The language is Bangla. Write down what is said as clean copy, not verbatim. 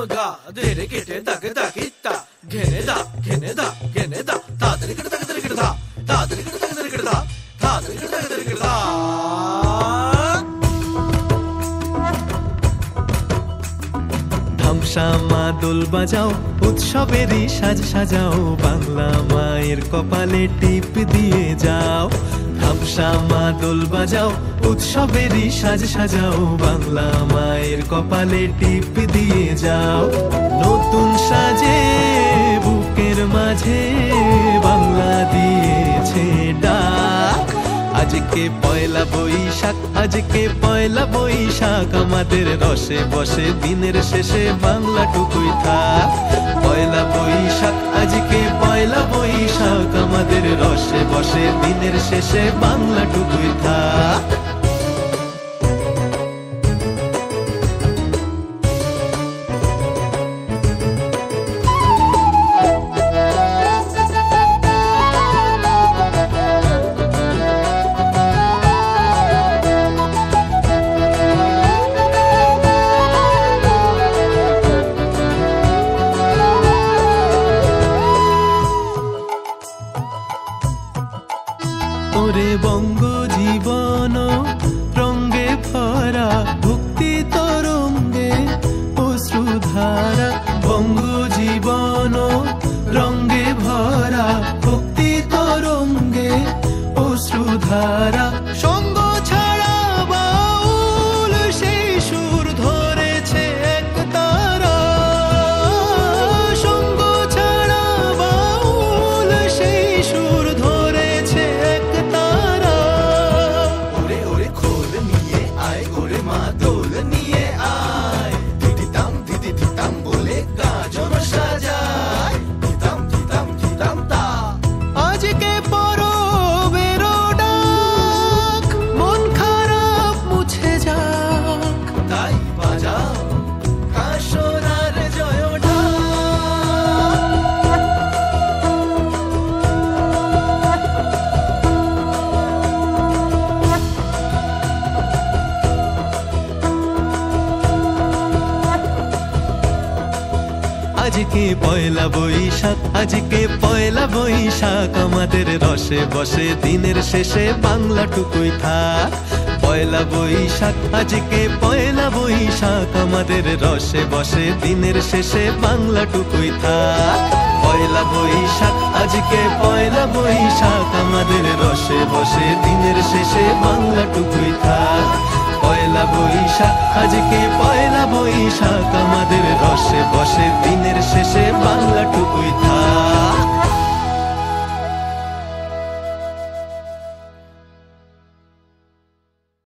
गा देरे केटे तक तकिता घेने दा ता तरी ता तरी ता तरी ता तरी ता ধামসামা দোল বাজাও উৎসবেরই সাজ সাজাও বাংলা মায়ের কপালে টিপ দিয়ে যাও ধামসামা দোল বাজাও উৎসবেরই সাজ সাজাও বাংলা মায়ের কপালে টিপ দিয়ে যাও নতুন সাজে বুকের মাঝে বাংলা দিয়েছে ডাক আজকে পয়লা বৈশাখ আজকে পয়লা বৈশাখ আমাদের রসে বসে দিনের শেষে বাংলাটুকুই থাক পয়লা বৈশাখ আজকে পয়লা বৈশাখ আমাদের রসে বসে দিনের শেষে বাংলাটুকুই থাক ওরে বঙ্গ জীবন রঙ্গে ভরা ভক্তি তরঙ্গে অশ্রুধারা বঙ্গ জীবন রঙ্গে ভরা ভক্তি তরঙ্গে অশ্রুধারা সঙ্গ ছাড়া বাউল সেই সুর ধরেছে এক তারা সঙ্গ ছাড়া বাউল সেই সুর ধরেছে এক তারা ওরে ওরে খোল নিয়ে আয় ওরে মা দোল নিয়ে আয় দিদিতাম বলে গাজন সাজায় দিতাম তা আজকে পরবের ডাক মন খারাপ মুছে যাক তাই বাজাও কাশরার জয় ঢাক আজকে পয়লা বৈশাখ আজকে পয়লা বৈশাখ আমাদের রসে বসে দিনের শেষে বাংলাটুকুই থাক পয়লা বৈশাখ আজকে পয়লা বৈশাখ আমাদের রসে বসে দিনের শেষে বাংলাটুকুই থাক পয়লা বৈশাখ আজকে পয়লা বৈশাখ আমাদের রসে বসে দিনের শেষে বাংলাটুকুই থাক পয়লা বৈশাখ আজকে পয়লা বৈশাখ